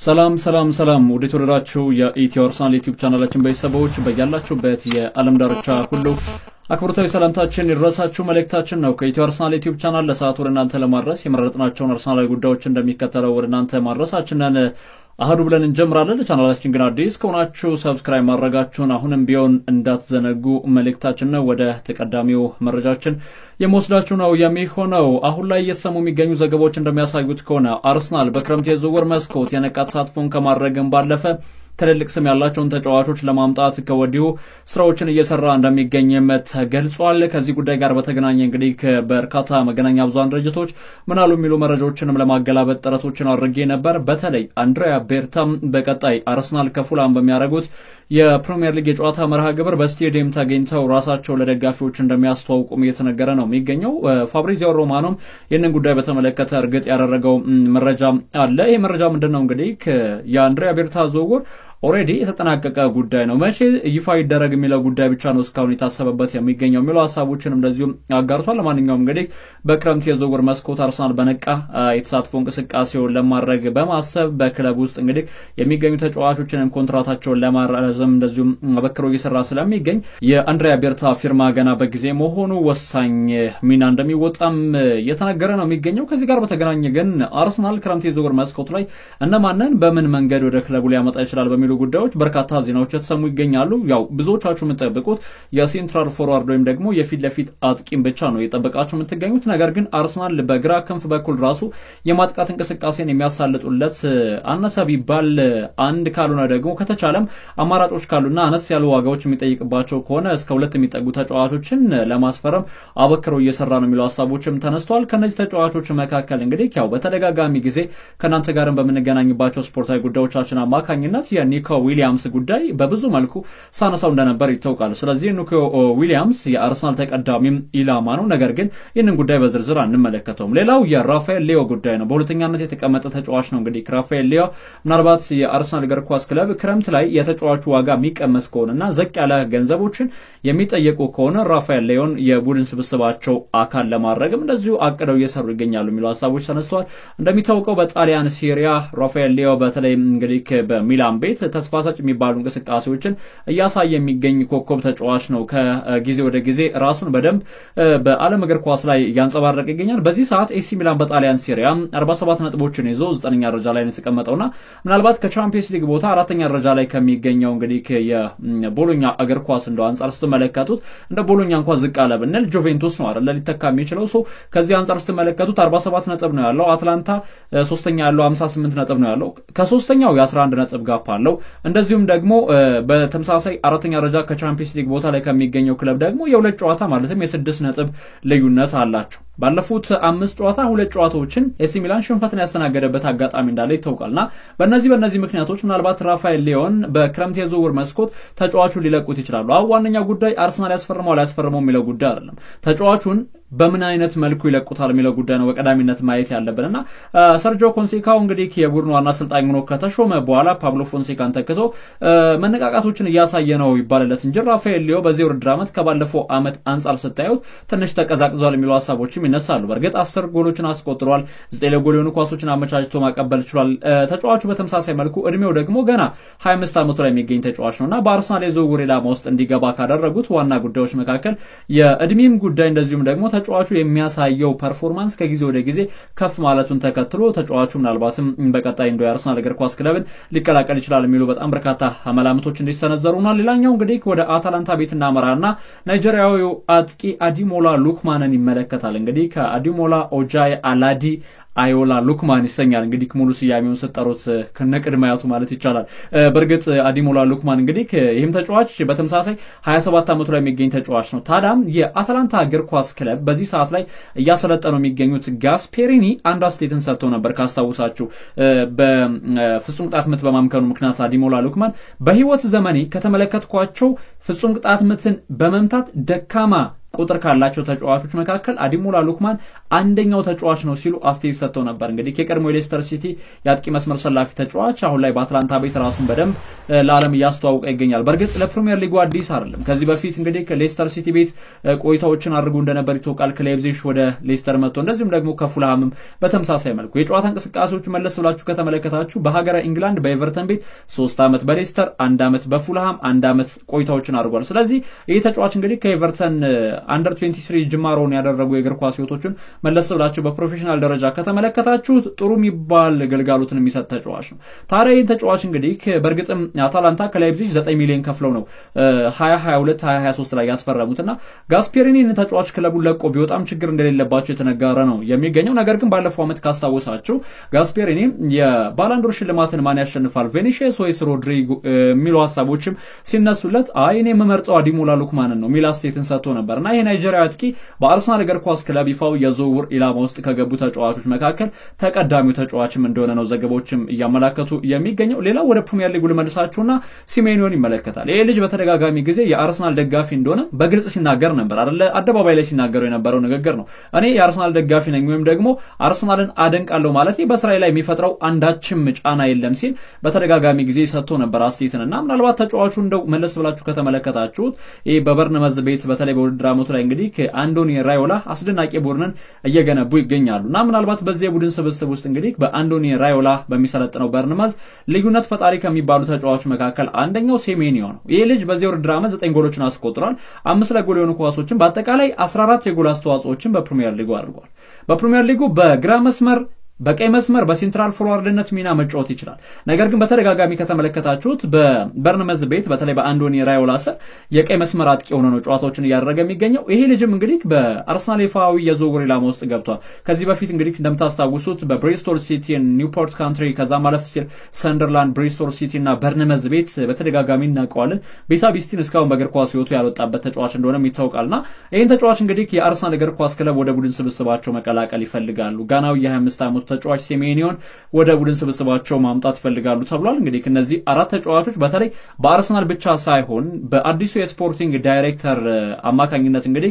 ሰላም ወደ ተወደዳችሁ የኢትዮ አርሰናል ዩቲዩብ ቻናላችን ቤተሰቦች በያላችሁበት የዓለም ዳርቻ ሁሉ አክብሮታዊ ሰላምታችን ይድረሳችሁ መልእክታችን ነው። ከኢትዮ አርሰናል ዩቲዩብ ቻናል ለሰዓቱ ወደ እናንተ ለማድረስ የመረጥናቸውን አርሰናላዊ ጉዳዮች እንደሚከተለው ወደ እናንተ ማድረሳችንን አሃዱ ብለን እንጀምራለን። ለቻናላችን ግን አዲስ ከሆናችሁ ሰብስክራይብ ማድረጋችሁን አሁንም ቢሆን እንዳትዘነጉ መልእክታችን ነው። ወደ ተቀዳሚው መረጃችን የምወስዳችሁ ነው የሚሆነው። አሁን ላይ እየተሰሙ የሚገኙ ዘገባዎች እንደሚያሳዩት ከሆነ አርሰናል በክረምት የዝውውር መስኮት የነቃ ተሳትፎን ከማድረግም ባለፈ ትልልቅ ስም ያላቸውን ተጫዋቾች ለማምጣት ከወዲሁ ስራዎችን እየሰራ እንደሚገኝም ተገልጿል። ከዚህ ጉዳይ ጋር በተገናኘ እንግዲህ በርካታ መገናኛ ብዙሃን ድርጅቶች ምናሉ የሚሉ መረጃዎችንም ለማገላበጥ ጥረቶችን አድርጌ ነበር። በተለይ አንድሪያ ቤርታም በቀጣይ አርሰናል ከፉላም በሚያደርጉት የፕሪሚየር ሊግ የጨዋታ መርሃ ግብር በስቴዲየም ተገኝተው ራሳቸው ለደጋፊዎች እንደሚያስተዋውቁም እየተነገረ ነው የሚገኘው። ፋብሪዚዮ ሮማኖም ይህንን ጉዳይ በተመለከተ እርግጥ ያደረገው መረጃ አለ። ይህ መረጃ ምንድነው? እንግዲህ የአንድሪያ ቤርታ ዝውውር ኦሬዲ የተጠናቀቀ ጉዳይ ነው። መቼ ይፋ ይደረግ የሚለው ጉዳይ ብቻ ነው እስካሁን የታሰበበት የሚገኘው የሚለው ሐሳቦችንም እንደዚሁ አጋርቷል። ለማንኛውም እንግዲህ በክረምት የዝውውር መስኮት አርሰናል በነቃ የተሳትፎ እንቅስቃሴውን ለማድረግ በማሰብ በክለብ ውስጥ እንግዲህ የሚገኙ ተጫዋቾችንም ኮንትራታቸውን ለማራዘም እንደዚሁ አበክሮ እየሰራ ስለሚገኝ የአንድሪያ ቤርታ ፊርማ ገና በጊዜ መሆኑ ወሳኝ ሚና እንደሚወጣም የተነገረ ነው የሚገኘው። ከዚህ ጋር በተገናኘ ግን አርሰናል ክረምት የዝውውር መስኮት ላይ እነማንን በምን መንገድ ወደ ክለቡ ሊያመጣ ይችላል በሚሉ ጉዳዮች በርካታ ዜናዎች የተሰሙ ይገኛሉ። ያው ብዙዎቻችሁ የምትጠብቁት የሴንትራል ፎርዋርድ ወይም ደግሞ የፊት ለፊት አጥቂም ብቻ ነው የጠበቃችሁ የምትገኙት። ነገር ግን አርሰናል በግራ ክንፍ በኩል ራሱ የማጥቃት እንቅስቃሴን የሚያሳልጡለት አነሰ ቢባል አንድ ካልሆነ ደግሞ ከተቻለም አማራጮች ካሉና አነስ ያሉ ዋጋዎች የሚጠይቅባቸው ከሆነ እስከ 2 የሚጠጉ ተጫዋቾችን ለማስፈረም አበክሮ እየሰራ ነው የሚሉ ሐሳቦችም ተነስተዋል። ከነዚህ ተጫዋቾች መካከል እንግዲህ ያው በተደጋጋሚ ጊዜ ከናንተ ጋርም በመነጋናኝባቸው ስፖርታዊ ጉዳዮቻችን አማካኝነት የኒኮ ዊሊያምስ ጉዳይ በብዙ መልኩ ሳነሳው እንደነበር ይታወቃል። ስለዚህ ኒኮ ዊሊያምስ የአርሰናል ተቀዳሚም ኢላማ ነው። ነገር ግን ይህንን ጉዳይ በዝርዝር አንመለከተውም። ሌላው የራፋኤል ሊዮ ጉዳይ ነው። በሁለተኛነት የተቀመጠ ተጫዋች ነው። እንግዲህ ራፋኤል ሊዮ ምናልባት የአርሰናል እግር ኳስ ክለብ ክረምት ላይ የተጫዋቹ ዋጋ የሚቀመስ ከሆነና ዘቅ ያለ ገንዘቦችን የሚጠየቁ ከሆነ ራፋኤል ሊዮን የቡድን ስብስባቸው አካል ለማድረግም እንደዚሁ አቅደው እየሰሩ ይገኛሉ የሚሉ ሐሳቦች ተነስተዋል። እንደሚታወቀው በጣሊያን ሲሪያ ራፋኤል ሊዮ በተለይ እንግዲህ በሚላን ቤት ተስፋ ሰጭ የሚባሉ እንቅስቃሴዎችን እያሳየ የሚገኝ ኮከብ ተጫዋች ነው። ከጊዜ ወደ ጊዜ ራሱን በደንብ በዓለም እግር ኳስ ላይ እያንጸባረቀ ይገኛል። በዚህ ሰዓት ኤሲ ሚላን በጣሊያን ሲሪያ 47 ነጥቦችን ይዞ 9ኛ ደረጃ ላይ ነው የተቀመጠውና ምናልባት ከቻምፒየንስ ሊግ ቦታ 4ኛ ደረጃ ላይ ከሚገኘው እንግዲህ የቦሎኛ እግር ኳስ እንደው አንጻር ስትመለከቱት እንደ ቦሎኛ እንኳን ዝቅ አለ ብንል ጁቬንቱስ ነው አይደል ሊተካ የሚችለው። ከዚህ አንጻር ስትመለከቱት 47 ነጥብ ነው ያለው። አትላንታ 3ኛ ያለው 58 ነጥብ ነው ያለው። ከ3ኛው የ11 ነጥብ ጋፕ አለው። እንደዚሁም ደግሞ በተመሳሳይ 4ኛ ደረጃ ከቻምፒየንስ ሊግ ቦታ ላይ ከሚገኘው ክለብ ደግሞ የሁለት ጨዋታ ማለትም የ6 ነጥብ ልዩነት አላቸው። ባለፉት 5 ጨዋታ 2 ጨዋታዎችን ኤሲ ሚላን ሽንፈትን ያስተናገደበት አጋጣሚ እንዳለ ይታወቃልና በእነዚህ ምክንያቶች ምናልባት ራፋኤል ሊዮን በክረምት የዝውውር መስኮት ተጫዋቹን ሊለቁት ይችላሉ። ዋነኛው ጉዳይ አርሰናል ያስፈርመው የሚለው ጉዳይ አይደለም። ተጫዋቹን በምን አይነት መልኩ ይለቁታል የሚለው ጉዳይ ነው በቀዳሚነት ማየት ያለብንና ሰርጂዮ ኮንሴካው እንግዲህ የቡድኑ ዋና አሰልጣኝ ሆኖ ከተሾመ በኋላ ፓብሎ ፎንሴካን ተክቶ መነቃቃቶችን እያሳየ ነው ይባልለት እንጂ ራፋኤል ሊዮ በዚህ ውድድር ዓመት ከባለፈው ዓመት አንጻር ስታዩት ትንሽ ተቀዛቅዟል የሚሉ ሐሳቦችም ይነሳሉ። በእርግጥ 10 ጎሎችን አስቆጥሯል። 9 ለጎል የሆኑ ኳሶችን አመቻችቶ ማቀበል ችሏል። ተጫዋቹ በተመሳሳይ መልኩ እድሜው ደግሞ ገና 25 ዓመቱ ላይ የሚገኝ ተጫዋች ነውና በአርሰናል የዝውውር ኢላማ ውስጥ እንዲገባ ካደረጉት ዋና ጉዳዮች መካከል የእድሜም ጉዳይ እንደዚሁም ደግሞ ተጫዋቹ የሚያሳየው ፐርፎርማንስ ከጊዜ ወደ ጊዜ ከፍ ማለቱን ተከትሎ ተጫዋቹ ምናልባትም በቀጣይ እንደው የአርሰናል እግር ኳስ ክለብን ሊቀላቀል ይችላል የሚሉ በጣም በርካታ አመላምቶች እንዲሰነዘሩና ሌላኛው እንግዲህ ወደ አታላንታ ቤት እናመራና ናይጄሪያዊው አጥቂ አዲሞላ ሉክማንን ይመለከታል። እንግዲህ ከአዲሞላ ኦጃይ አላዲ አዮላ ሉክማን ይሰኛል። እንግዲህ ሙሉ ስያሜውን ሰጠሩት ከነቅድማያቱ ማለት ይቻላል። በርግጥ አዲሞላ ሉክማን እንግዲህ ይህም ተጫዋች በተመሳሳይ 27 ዓመቱ ላይ የሚገኝ ተጫዋች ነው። ታዲያም የአታላንታ እግር ኳስ ክለብ በዚህ ሰዓት ላይ እያሰለጠነው የሚገኙት ጋስፔሪኒ አንድ አስተያየትን ሰጥቶ ነበር ካስታውሳችሁ። በፍጹም ቅጣት ምት በማምከኑ ምክንያት አዲሞላ ሉክማን በህይወት ዘመኔ ከተመለከትኳቸው ፍጹም ቅጣት ምትን በመምታት ደካማ ቁጥር ካላቸው ተጫዋቾች መካከል አዲሞላ ሉክማን አንደኛው ተጫዋች ነው ሲሉ አስተያየት ሰጥተው ነበር። እንግዲህ የቀድሞ ሌስተር ሲቲ ያጥቂ መስመር ሰላፊ ተጫዋች አሁን ላይ በአትላንታ ቤት ራሱን በደንብ ለዓለም እያስተዋወቀ ይገኛል። በርግጥ ለፕሪሚየር ሊጉ አዲስ አይደለም። ከዚህ በፊት እንግዲህ ከሌስተር ሲቲ ቤት ቆይታዎችን አድርጎ እንደነበር ይታወቃል። ከሌይፕዚግ ወደ ሌስተር መጥቶ እንደዚሁም ደግሞ ከፉልሃምም በተመሳሳይ መልኩ የጨዋታ እንቅስቃሴዎች መለስ ብላችሁ ከተመለከታችሁ በሀገረ ኢንግላንድ በኤቨርተን ቤት 3 ዓመት በሌስተር 1 ዓመት በፉልሃም 1 ዓመት ቆይታዎችን አድርጓል። ስለዚህ ይህ ተጫዋች እንግዲህ ከኤቨርተን አንደር 23 ጅማሮን ያደረጉ የእግር ኳስ ህይወቶችን መለስ ብላችሁ በፕሮፌሽናል ደረጃ ከተመለከታችሁት ጥሩ የሚባል ገልጋሎትን የሚሰጥ ተጫዋች ነው። ታዲያ ይህን ተጫዋች እንግዲህ በእርግጥም አታላንታ ከላይፕዚግ 9 ሚሊዮን ከፍለው ነው 2022 2023 ላይ ያስፈረሙትና ጋስፔሪኒ ተጫዋች ክለቡን ለቆ ቢወጣም ችግር እንደሌለባቸው የተነገረ ነው የሚገኘው። ነገር ግን ባለፈው ዓመት ካስታወሳችሁ ጋስፔሪኒ የባላንዶር ሽልማትን ማን ያሸንፋል ቬኒሺየስ ወይስ ሮድሪጎ የሚሉ ሐሳቦችም ሲነሱለት እኔ የምመርጠው አዲሞላ ሉክማንን ነው ሚል አስተያየትን ሰጥቶ ነበርና ይሄ ናይጄሪያዊ አጥቂ በአርሰናል እግር ኳስ ክለብ ይፋው የዝውውር ኢላማ ውስጥ ከገቡ ተጫዋቾች መካከል ተቀዳሚው ተጫዋችም እንደሆነ ነው ዘገባዎችም እያመላከቱ የሚገኘው። ሌላው ወደ ፕሪሚየር ሊጉ ልመልሳችሁና ሲሜኒዮን ይመለከታል። ይሄ ልጅ በተደጋጋሚ ጊዜ የአርሰናል ደጋፊ እንደሆነ በግልጽ ሲናገር ነበር አይደል? አደባባይ ላይ ሲናገረው የነበረው ንግግር ነው። እኔ የአርሰናል ደጋፊ ነኝ ወይም ደግሞ አርሰናልን አደንቃለሁ ማለት በእስራኤል ላይ የሚፈጥረው አንዳችም ጫና የለም ሲል በተደጋጋሚ ጊዜ ሰጥቶ ነበር አስተያየትና ምናልባት ተጫዋቹ እንደው መለስ ብላችሁ ከተመለከታችሁት ይሄ በበርንመዝ ቤት በተለይ በውድድር ዓመቱ ላይ እንግዲህ ከአንዶኒ ራዮላ አስደናቂ ቡድንን እየገነቡ ይገኛሉና ምናልባት በዚህ ቡድን ስብስብ ውስጥ እንግዲህ በአንዶኒ ራዮላ በሚሰለጥነው በርንመዝ ልዩነት ፈጣሪ ከሚባሉ ተጫዋቾች መካከል አንደኛው ሴሜኒዮ ነው። ይሄ ልጅ በዚህ ውድድር ዓመት 9 ጎሎችን አስቆጥሯል። 5 ለጎል የሆኑ ኳሶችን በአጠቃላይ 14 የጎል አስተዋጽኦችን በፕሪሚየር ሊጉ አድርጓል። በፕሪሚየር ሊጉ በግራ መስመር በቀይ መስመር በሴንትራል ፎርዋርድነት ሚና መጫወት ይችላል። ነገር ግን በተደጋጋሚ ከተመለከታችሁት በበርንመዝ ቤት በተለይ በአንዶኒ ራዮላ ስር የቀይ መስመር አጥቂ ሆኖ ነው ጨዋታዎችን እያደረገ የሚገኘው። ይሄ ልጅም እንግዲህ በአርሰናል ይፋዊ የዝውውር ኢላማ ውስጥ ገብቷል። ከዚህ በፊት እንግዲህ እንደምታስታውሱት በብሪስቶል ሲቲ፣ ኒውፖርት ካንትሪ ከዛ ማለፍ ሲል ሰንደርላንድ፣ ብሪስቶል ሲቲ እና በርንመዝ ቤት በተደጋጋሚ እናውቀዋለን። ቤሳቢስቲን እስካሁን በእግር ኳስ ህይወቱ ያልወጣበት ተጫዋች እንደሆነም ይታወቃልና ይህን ተጫዋች እንግዲህ የአርሰናል እግር ኳስ ክለብ ወደ ቡድን ስብስባቸው መቀላቀል ይፈልጋሉ። ጋናዊ የ25 ዓመቱ ተጫዋች ሴሜኒዮን ወደ ቡድን ስብስባቸው ማምጣት ይፈልጋሉ ተብሏል። እንግዲህ እነዚህ 4 ተጫዋቾች በተለይ በአርሰናል ብቻ ሳይሆን በአዲሱ የስፖርቲንግ ዳይሬክተር አማካኝነት እንግዲህ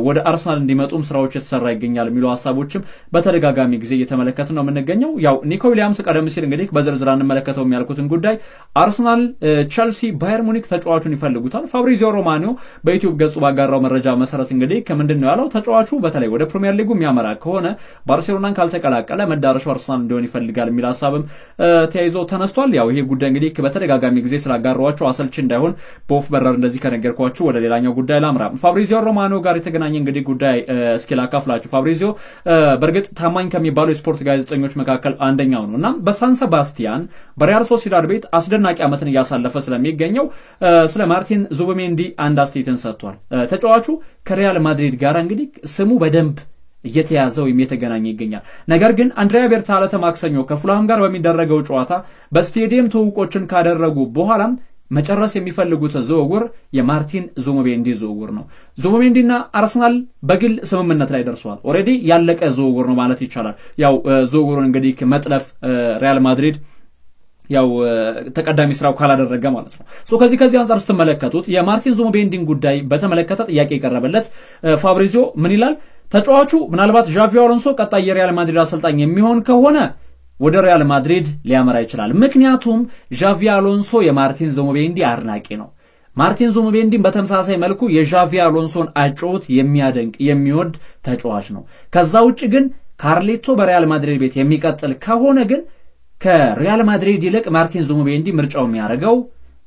ወደ አርሰናል እንዲመጡም ስራዎች የተሰራ ይገኛል የሚሉ ሐሳቦችም በተደጋጋሚ ጊዜ እየተመለከትን ነው የምንገኘው። ያው ኒኮ ዊሊያምስ ቀደም ሲል እንግዲህ በዝርዝር እንመለከተው የሚያልኩትን ጉዳይ አርሰናል፣ ቼልሲ፣ ባየር ሙኒክ ተጫዋቹን ይፈልጉታል። ፋብሪዚዮ ሮማኒዮ በዩቲዩብ ገጹ ባጋራው መረጃ መሰረት እንግዲህ ከምንድን ነው ያለው ተጫዋቹ በተለይ ወደ ፕሪሚየር ሊጉ የሚያመራ ከሆነ ባርሴሎናን ካልተቀላቀለ መዳረሻው አርሰናል እንዲሆን ይፈልጋል የሚል ሐሳብም ተያይዞ ተነስቷል። ያው ይሄ ጉዳይ እንግዲህ በተደጋጋሚ ጊዜ ስላጋራዋቸው አሰልቺ እንዳይሆን በኦፍ በረር እንደዚህ ከነገርኳችሁ ወደ ሌላኛው ጉዳይ ላምራ። ፋብሪዚዮ ሮማኒዮ ጋር የተገናኘ እንግዲህ ጉዳይ እስኪ ላካፍላችሁ። ፋብሪዚዮ በእርግጥ ታማኝ ከሚባሉ የስፖርት ጋዜጠኞች መካከል አንደኛው ነው እና በሳን ሴባስቲያን በሪያል ሶሲዳድ ቤት አስደናቂ ዓመትን እያሳለፈ ስለሚገኘው ስለ ማርቲን ዙቢሜንዲ አንድ አስተያየትን ሰጥቷል። ተጫዋቹ ከሪያል ማድሪድ ጋር እንግዲህ ስሙ በደንብ እየተያዘው የሚተገናኘ ይገኛል። ነገር ግን አንድሪያ ቤርታ ለተማክሰኞ ከፉልሃም ጋር በሚደረገው ጨዋታ በስቴዲየም ተውቆችን ካደረጉ በኋላም መጨረስ የሚፈልጉት ዝውውር የማርቲን ዙቢሜንዲ ዝውውር ነው። ዙቢሜንዲና አርሰናል በግል ስምምነት ላይ ደርሰዋል። ኦሬዲ ያለቀ ዝውውር ነው ማለት ይቻላል። ያው ዝውውሩን እንግዲህ መጥለፍ ሪያል ማድሪድ ያው ተቀዳሚ ስራው ካላደረገ ማለት ነው። ከዚህ አንፃር ስትመለከቱት የማርቲን ዙቢሜንዲን ጉዳይ በተመለከተ ጥያቄ የቀረበለት ፋብሪዚዮ ምን ይላል? ተጫዋቹ ምናልባት ዣቪ አሎንሶ ቀጣይ የሪያል ማድሪድ አሰልጣኝ የሚሆን ከሆነ ወደ ሪያል ማድሪድ ሊያመራ ይችላል። ምክንያቱም ዣቪ አሎንሶ የማርቲን ዙቢሜንዲ አድናቂ ነው። ማርቲን ዙቢሜንዲን በተመሳሳይ መልኩ የዣቪ አሎንሶን አጨዋወት የሚያደንቅ የሚወድ ተጫዋች ነው። ከዛ ውጪ ግን ካርሌቶ በሪያል ማድሪድ ቤት የሚቀጥል ከሆነ ግን ከሪያል ማድሪድ ይልቅ ማርቲን ዙቢሜንዲ ምርጫው የሚያደርገው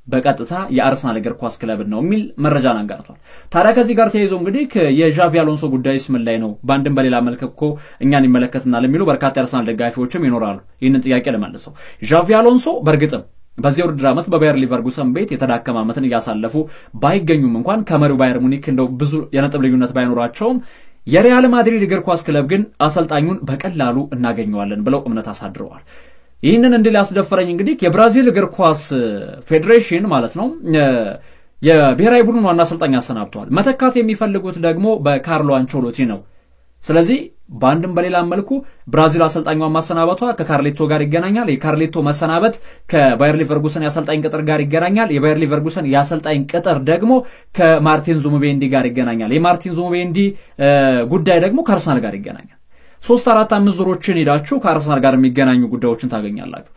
በቀጥታ የአርሰናል እግር ኳስ ክለብ ነው የሚል መረጃን አንጋርቷል። ታዲያ ከዚህ ጋር ተያይዞ እንግዲህ የዣቪ አሎንሶ ጉዳይስ ምን ላይ ነው? በአንድም በሌላ መልኩ እኮ እኛን ይመለከተናል የሚሉ በርካታ የአርሰናል ደጋፊዎችም ይኖራሉ። ይህንን ጥያቄ ለመልሰው ዣቪ አሎንሶ በእርግጥም በዚህ ውድድር ዓመት በባየር ሊቨርኩሰን ቤት የተዳከመ ዓመትን እያሳለፉ ባይገኙም እንኳን ከመሪው ባየር ሙኒክ እንደው ብዙ የነጥብ ልዩነት ባይኖራቸውም የሪያል ማድሪድ እግር ኳስ ክለብ ግን አሰልጣኙን በቀላሉ እናገኘዋለን ብለው እምነት አሳድረዋል። ይህንን እንዲል ያስደፈረኝ እንግዲህ የብራዚል እግር ኳስ ፌዴሬሽን ማለት ነው የብሔራዊ ቡድን ዋና አሰልጣኝ አሰናብተዋል። መተካት የሚፈልጉት ደግሞ በካርሎ አንቸሎቲ ነው ስለዚህ ባንድም በሌላ መልኩ ብራዚል አሰልጣኛው ማሰናበቷ ከካርሌቶ ጋር ይገናኛል። የካርሌቶ መሰናበት ከባየር ሊቨርኩሰን ያሰልጣኝ ቅጥር ጋር ይገናኛል። የባየር ሊቨርኩሰን ያሰልጣኝ ቅጥር ደግሞ ከማርቲን ዙሙቤንዲ ጋር ይገናኛል። የማርቲን ዙሙቤንዲ ጉዳይ ደግሞ ከአርሰናል ጋር ይገናኛል። 3-4-5 ዙሮችን ሄዳችሁ ከአርሰናል ጋር የሚገናኙ ጉዳዮችን ታገኛላችሁ።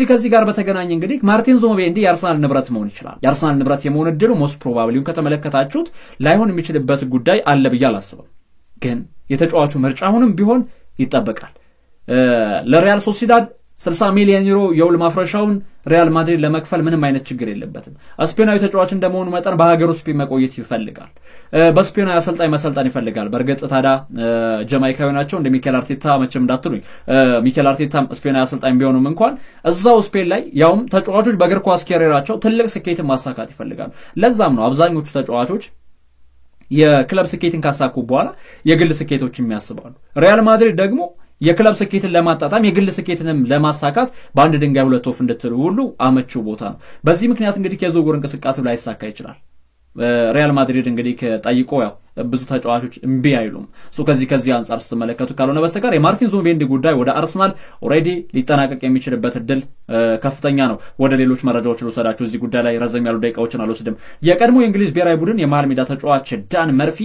ከዚህ ጋር በተገናኘ እንግዲህ ማርቲን ዙሙቤንዲ የአርሰናል ንብረት መሆን ይችላል። የአርሰናል ንብረት የመሆን እድሉ ሞስት ፕሮባብሊውን ከተመለከታችሁት ላይሆን የሚችልበት ጉዳይ አለ ብዬ አላስብም። ግን የተጫዋቹ ምርጫ አሁንም ቢሆን ይጠበቃል። ለሪያል ሶሲዳድ 60 ሚሊዮን ዩሮ የውል ማፍረሻውን ሪያል ማድሪድ ለመክፈል ምንም አይነት ችግር የለበትም። ስፔናዊ ተጫዋች እንደመሆኑ መጠን በሀገሩ ስፔን መቆየት ይፈልጋል። በስፔናዊ አሰልጣኝ መሰልጠን ይፈልጋል። በእርግጥ ታዲያ ጀማይካዊ ናቸው እንደ ሚኬል አርቴታ መቼም እንዳትሉኝ። ሚኬል አርቴታ ስፔናዊ አሰልጣኝ ቢሆኑም እንኳን እዛው ስፔን ላይ ያውም ተጫዋቾች በእግር ኳስ ካሪየራቸው ትልቅ ስኬትን ማሳካት ይፈልጋሉ። ለዛም ነው አብዛኞቹ ተጫዋቾች የክለብ ስኬትን ካሳኩ በኋላ የግል ስኬቶችን የሚያስባሉ። ሪያል ማድሪድ ደግሞ የክለብ ስኬትን ለማጣጣም የግል ስኬትንም ለማሳካት በአንድ ድንጋይ ሁለት ወፍ እንድትሉ ሁሉ አመቺው ቦታ ነው። በዚህ ምክንያት እንግዲህ የዝውውር እንቅስቃሴው ላይ ይሳካ ይችላል። ሪያል ማድሪድ እንግዲህ ጠይቆ ያው ብዙ ተጫዋቾች እምቢ አይሉም። ከዚህ አንፃር ስትመለከቱ ካልሆነ በስተቀር የማርቲን ዙሙቤንዲ ጉዳይ ወደ አርሰናል ኦሬዲ ሊጠናቀቅ የሚችልበት እድል ከፍተኛ ነው። ወደ ሌሎች መረጃዎች ልወሰዳችሁ። እዚህ ጉዳይ ላይ ረዘም ያሉ ደቂቃዎችን አልወስድም። የቀድሞ የእንግሊዝ ብሔራዊ ቡድን የመሃል ሜዳ ተጫዋች ዳን መርፊ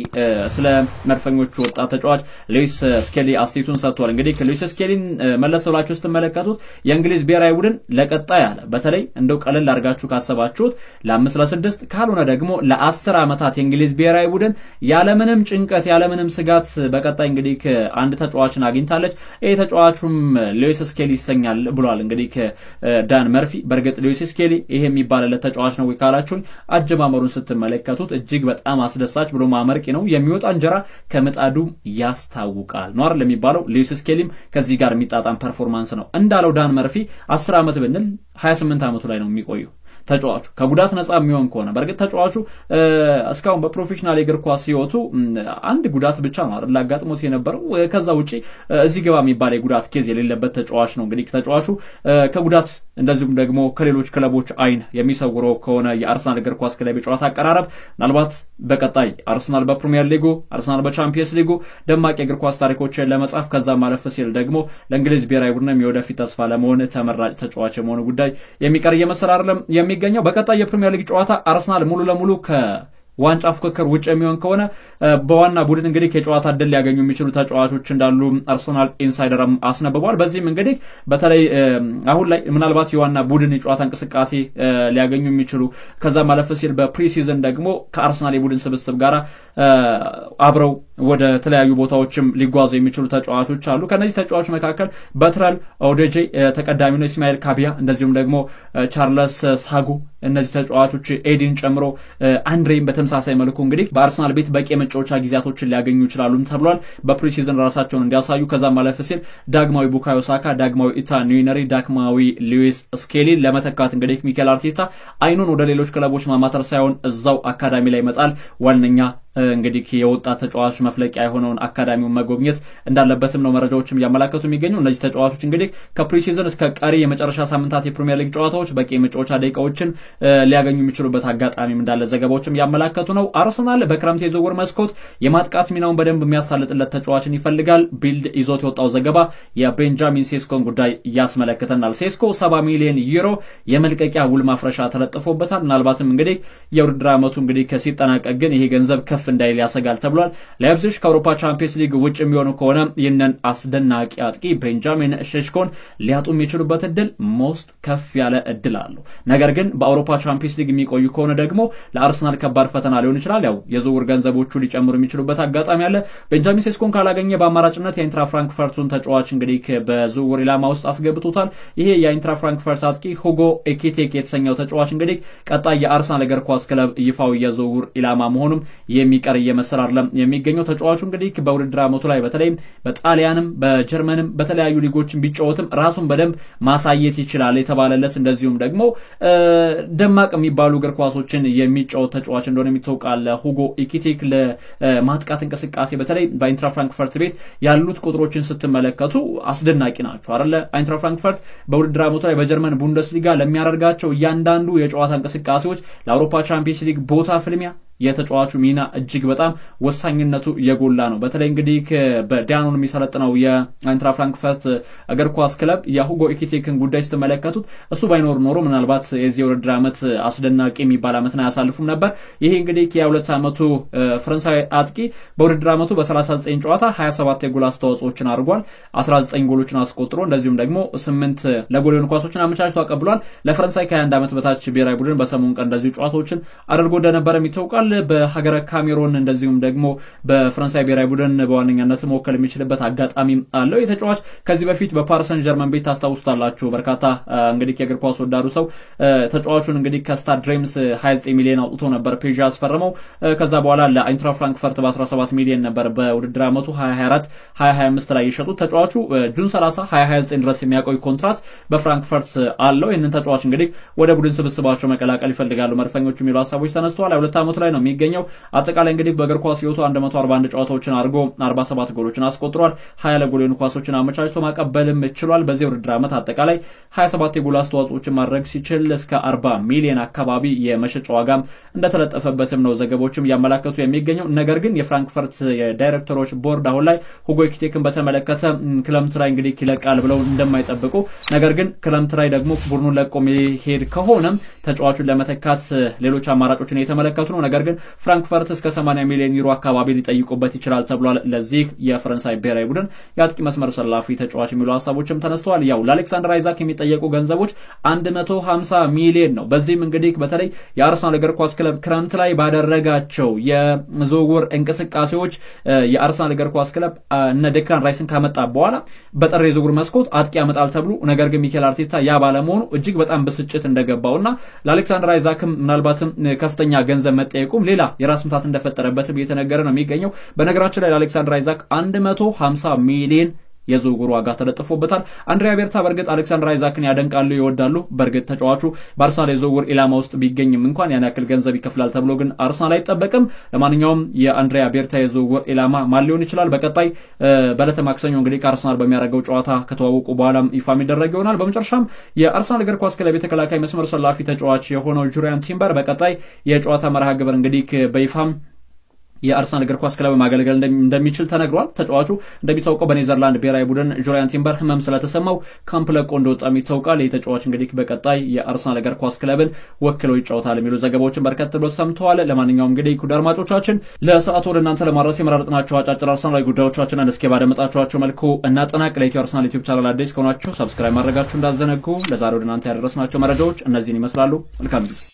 ስለ መድፈኞቹ ወጣት ተጫዋች ሉዊስ ስኬሊ አስቴቱን ሰጥቷል። እንግዲህ ሉዊስ ስኬሊን መለስ ብላችሁ ስትመለከቱት የእንግሊዝ ብሔራዊ ቡድን ለቀጣይ አለ በተለይ እንደው ቀለል አድርጋችሁ ካሰባችሁት ለ5 ለ6 ካልሆነ ደግሞ ለ10 ዓመታት የእንግሊዝ ብሔራዊ ቡድን ያለምንም ጭንቀት ያለምንም ስጋት በቀጣይ እንግዲህ አንድ ተጫዋችን አግኝታለች። ይሄ ተጫዋቹም ሉዊስ ስኬሊ ይሰኛል ብሏል። እንግዲህ ዳን መርፊ በእርግጥ ሉዊስ ስኬሊ ይሄ የሚባልለት ተጫዋች ነው ካላችሁኝ አጀማመሩን ስትመለከቱት እጅግ በጣም አስደሳች ብሎ ማመርቂ ነው። የሚወጣ እንጀራ ከምጣዱ ያስታውቃል ነው አይደል የሚባለው። ሉዊስ ስኬሊም ከዚህ ጋር የሚጣጣም ፐርፎርማንስ ነው እንዳለው ዳን መርፊ 10 ዓመት ብንል 28 ዓመቱ ላይ ነው የሚቆየው ተጫዋቹ ከጉዳት ነፃ የሚሆን ከሆነ። በእርግጥ ተጫዋቹ እስካሁን በፕሮፌሽናል የእግር ኳስ ህይወቱ አንድ ጉዳት ብቻ ነው አይደል አጋጥሞት የነበረው። ከዛ ውጪ እዚህ ገባ የሚባል የጉዳት ኬዝ የሌለበት ተጫዋች ነው። እንግዲህ ተጫዋቹ ከጉዳት እንደዚሁም ደግሞ ከሌሎች ክለቦች አይን የሚሰውረው ከሆነ የአርሰናል እግር ኳስ ክለብ የጨዋታ አቀራረብ ምናልባት በቀጣይ አርሰናል በፕሪሚየር ሊጉ አርሰናል በቻምፒየንስ ሊጉ ደማቅ የእግር ኳስ ታሪኮችን ለመጻፍ ከዛ ማለፍ ሲል ደግሞ ለእንግሊዝ ብሔራዊ ቡድን የወደፊት ተስፋ ለመሆን ተመራጭ ተጫዋች የመሆኑ ጉዳይ የሚቀር እየመሰለ አይደለም የሚገኘው። በቀጣይ የፕሪሚየር ሊግ ጨዋታ አርሰናል ሙሉ ለሙሉ ከዋንጫ ፉክክር ውጭ የሚሆን ከሆነ በዋና ቡድን እንግዲህ ከጨዋታ ዕድል ሊያገኙ የሚችሉ ተጫዋቾች እንዳሉ አርሰናል ኢንሳይደር አስነብቧል። በዚህም እንግዲህ በተለይ አሁን ላይ ምናልባት የዋና ቡድን የጨዋታ እንቅስቃሴ ሊያገኙ የሚችሉ ከዛ ማለፍ ሲል በፕሪሲዝን ደግሞ ከአርሰናል የቡድን ስብስብ ጋር አብረው ወደ ተለያዩ ቦታዎችም ሊጓዙ የሚችሉ ተጫዋቾች አሉ። ከነዚህ ተጫዋቾች መካከል በትራል ኦዴጄ ተቀዳሚ ነው፣ ኢስማኤል ካቢያ እንደዚሁም ደግሞ ቻርለስ ሳጉ እነዚህ ተጫዋቾች ኤዲን ጨምሮ አንድሬም በተመሳሳይ መልኩ እንግዲህ በአርሰናል ቤት በቂ የመጫወቻ ጊዜያቶችን ሊያገኙ ይችላሉ ተብሏል። በፕሪሲዝን ራሳቸውን እንዲያሳዩ ከዛ ማለፍ ሲል ዳግማዊ ቡካዮ ሳካ፣ ዳግማዊ ኢታን ኒውነሪ፣ ዳግማዊ ሉዊስ ስኬሊ ለመተካት እንግዲህ ሚኬል አርቴታ አይኑን ወደ ሌሎች ክለቦች ማማተር ሳይሆን እዛው አካዳሚ ላይ መጣል ዋነኛ እንግዲህ የወጣት ተጫዋቾች መፍለቂያ የሆነውን አካዳሚውን መጎብኘት እንዳለበትም ነው መረጃዎችም ያመላከቱ የሚገኙ። እነዚህ ተጫዋቾች እንግዲህ ከፕሪሲዝን እስከ ቀሪ የመጨረሻ ሳምንታት የፕሪሚየር ሊግ ጨዋታዎች በቂ የመጫወቻ ደቂቃዎችን ሊያገኙ የሚችሉበት አጋጣሚም እንዳለ ዘገባዎችም ያመላከቱ ነው። አርሰናል በክረምት የዝውውር መስኮት የማጥቃት ሚናውን በደንብ የሚያሳልጥለት ተጫዋችን ይፈልጋል። ቢልድ ይዞት የወጣው ዘገባ የቤንጃሚን ሴስኮን ጉዳይ ያስመለክተናል። ሴስኮ 70 ሚሊዮን ዩሮ የመልቀቂያ ውል ማፍረሻ ተለጥፎበታል። ምናልባትም እንግዲህ የውድድር ዓመቱ እንግዲህ ሲጠናቀቅ ግን ይሄ ገንዘብ ከፍ እንዳይል ያሰጋል ተብሏል። ላይፕዚግ ከአውሮፓ ቻምፒየንስ ሊግ ውጭ የሚሆኑ ከሆነ ይህንን አስደናቂ አጥቂ ቤንጃሚን ሼሽኮን ሊያጡ የሚችሉበት እድል ሞስት ከፍ ያለ እድል አለው። ነገር ግን በአውሮፓ ቻምፒየንስ ሊግ የሚቆዩ ከሆነ ደግሞ ለአርሰናል ከባድ ፈተና ሊሆን ይችላል። ያው የዝውውር ገንዘቦቹ ሊጨምሩ የሚችሉበት አጋጣሚ አለ። ቤንጃሚን ሼሽኮን ካላገኘ በአማራጭነት የኢንትራ ፍራንክፈርቱን ተጫዋች እንግዲህ በዝውውር ኢላማ ውስጥ አስገብቶታል። ይሄ የኢንትራ ፍራንክፈርት አጥቂ ሁጎ ኤኪቲክ የተሰኘው ተጫዋች እንግዲህ ቀጣይ የአርሰናል እግር ኳስ ክለብ ይፋው የዝውውር ኢላማ መሆኑም የሚቀር እየመሰለ አይደለም የሚገኘው። ተጫዋቹ እንግዲህ በውድድር ዓመቱ ላይ በተለይም በጣሊያንም በጀርመንም በተለያዩ ሊጎችን ቢጫወትም ራሱን በደንብ ማሳየት ይችላል የተባለለት እንደዚሁም ደግሞ ደማቅ የሚባሉ እግር ኳሶችን የሚጫወት ተጫዋች እንደሆነ የሚታወቃል። ሁጎ ኢኪቲክ ለማጥቃት እንቅስቃሴ በተለይ በኢንትራ ፍራንክፈርት ቤት ያሉት ቁጥሮችን ስትመለከቱ አስደናቂ ናቸው አይደለ። ኢንትራ ፍራንክፈርት በውድድር ዓመቱ ላይ በጀርመን ቡንደስሊጋ ለሚያደርጋቸው እያንዳንዱ የጨዋታ እንቅስቃሴዎች ለአውሮፓ ቻምፒየንስ ሊግ ቦታ ፍልሚያ የተጫዋቹ ሚና እጅግ በጣም ወሳኝነቱ የጎላ ነው። በተለይ እንግዲህ በዳኖን የሚሰለጥነው የአይንትራ ፍራንክፈርት እግር ኳስ ክለብ የሁጎ ኢኪቲክን ጉዳይ ስትመለከቱት እሱ ባይኖር ኖሮ ምናልባት የዚህ ውድድር ዓመት አስደናቂ የሚባል ዓመትን አያሳልፉም ነበር። ይሄ እንግዲህ የ2 ዓመቱ ፈረንሳዊ አጥቂ በውድድር ዓመቱ በ39 ጨዋታ 27 የጎል አስተዋጽኦችን አድርጓል። 19 ጎሎችን አስቆጥሮ እንደዚሁም ደግሞ 8 ለጎል የሆኑ ኳሶችን አመቻችቶ አቀብሏል። ለፈረንሳይ ከ21 ዓመት በታች ብሔራዊ ቡድን በሰሞኑ ቀን እንደዚሁ ጨዋታዎችን አድርጎ እንደነበረ ይታወቃል። በሀገረ ካሜሩን እንደዚሁም ደግሞ በፈረንሳይ ብሔራዊ ቡድን በዋነኛነት መወከል የሚችልበት አጋጣሚ አለው። የተጫዋች ከዚህ በፊት በፓሪስ ሰን ጀርመን ቤት ታስታውሱታላችሁ። በርካታ እንግዲህ የእግር ኳስ ወዳዱ ሰው ተጫዋቹን እንግዲህ ከስታድ ድሬምስ 29 ሚሊዮን አውጥቶ ነበር ፔዥ ያስፈረመው። ከዛ በኋላ ለአይንትራ ፍራንክፈርት በ17 ሚሊዮን ነበር በውድድር ዓመቱ 2024 2025 ላይ የሸጡት። ተጫዋቹ ጁን 30 2029 ድረስ የሚያቆይ ኮንትራት በፍራንክፈርት አለው። ይህንን ተጫዋች እንግዲህ ወደ ቡድን ስብስባቸው መቀላቀል ይፈልጋሉ መድፈኞቹ የሚሉ ሐሳቦች ተነስተዋል። 2 ዓመቱ ላይ ነው የሚገኘው። አጠቃላይ እንግዲህ በእግር ኳስ ህይወቱ 141 ጨዋታዎችን አድርጎ 47 ጎሎችን አስቆጥሯል። 20 ለጎል የሆኑ ኳሶችን አመቻችቶ ማቀበልም ችሏል። በዚህ ውድድር ዓመት አጠቃላይ 27 የጎል አስተዋጽኦችን ማድረግ ሲችል እስከ 40 ሚሊዮን አካባቢ የመሸጫ ዋጋም እንደተለጠፈበትም ነው ዘገባዎችም ያመላከቱ የሚገኘው። ነገር ግን የፍራንክፈርት የዳይሬክተሮች ቦርድ አሁን ላይ ሁጎ ኢኪቲክን በተመለከተ ክለምት ላይ እንግዲህ ይለቃል ብለው እንደማይጠብቁ፣ ነገር ግን ክለምት ላይ ደግሞ ቡድኑን ለቆ መሄድ ከሆነ ተጫዋቹን ለመተካት ሌሎች አማራጮችን እየተመለከቱ ነው። ነገር ግን ፍራንክፈርት እስከ 80 ሚሊዮን ዩሮ አካባቢ ሊጠይቁበት ይችላል ተብሏል። ለዚህ የፈረንሳይ ብሔራዊ ቡድን የአጥቂ መስመር ሰላፊ ተጫዋች የሚሉ ሐሳቦችም ተነስተዋል። ያው ለአሌክሳንደር አይዛክ የሚጠየቁ ገንዘቦች 150 ሚሊዮን ነው። በዚህም እንግዲህ በተለይ የአርሰናል እግር ኳስ ክለብ ክረምት ላይ ባደረጋቸው የዝውውር እንቅስቃሴዎች የአርሰናል እግር ኳስ ክለብ እነ ዴክላን ራይስን ካመጣ በኋላ በጥር የዝውውር መስኮት አጥቂ ያመጣል ተብሎ ነገር ግን ሚኬል አርቴታ ያ ባለመሆኑ እጅግ በጣም ብስጭት እንደገባውና ለአሌክሳንደር አይዛክም ምናልባትም ከፍተኛ ገንዘብ መጠየቁም ሌላ የራስ ምታት እንደፈጠረበትም እየተነገረ ነው የሚገኘው። በነገራችን ላይ ለአሌክሳንደር አይዛክ 150 ሚሊዮን የዝውውር ዋጋ ተለጥፎበታል። አንድሪያ ቤርታ በርግጥ አሌክሳንደር አይዛክን ያደንቃሉ፣ ይወዳሉ። በርግጥ ተጫዋቹ በአርሰናል የዝውውር ኢላማ ውስጥ ቢገኝም እንኳን ያን ያክል ገንዘብ ይከፍላል ተብሎ ግን አርሰናል አይጠበቅም። ለማንኛውም የአንድሪያ ቤርታ የዝውውር ኢላማ ማን ሊሆን ይችላል በቀጣይ በዕለተ ማክሰኞ እንግዲህ ከአርሰናል በሚያደርገው ጨዋታ ከተዋወቁ በኋላም ይፋ የሚደረግ ይሆናል። በመጨረሻም የአርሰናል እግር ኳስ ክለብ የተከላካይ መስመር ሰላፊ ተጫዋች የሆነው ጁሪያን ቲምበር በቀጣይ የጨዋታ መርሃ ግብር እንግዲህ በይፋም የአርሰናል እግር ኳስ ክለብ ማገልገል እንደሚችል ተነግሯል። ተጫዋቹ እንደሚታወቀው በኔዘርላንድ ብሔራዊ ቡድን ጁሪያን ቲምበር ህመም ስለተሰማው ካምፕ ለቆ እንደወጣም ይታወቃል። የተጫዋች እንግዲህ በቀጣይ የአርሰናል እግር ኳስ ክለብን ወክለው ይጫወታል የሚሉ ዘገባዎችን በርከት ብሎ ሰምተዋል። ለማንኛውም እንግዲህ ኩድ አድማጮቻችን ለሰዓቱ ወደ እናንተ ለማድረስ የመረጥናቸው አጫጭር አርሰናላዊ ጉዳዮቻችንን እስኪ ባደመጣችኋቸው መልኩ እናጠናቅ። ለኢትዮ አርሰናል ዩቲዩብ ቻናል አዲስ ከሆናችሁ ሰብስክራይብ ማድረጋችሁ እንዳዘነጉ። ለዛሬው ወደ እናንተ ያደረስናቸው መረጃዎች እነዚህን ይመስላሉ። መልካም ጊዜ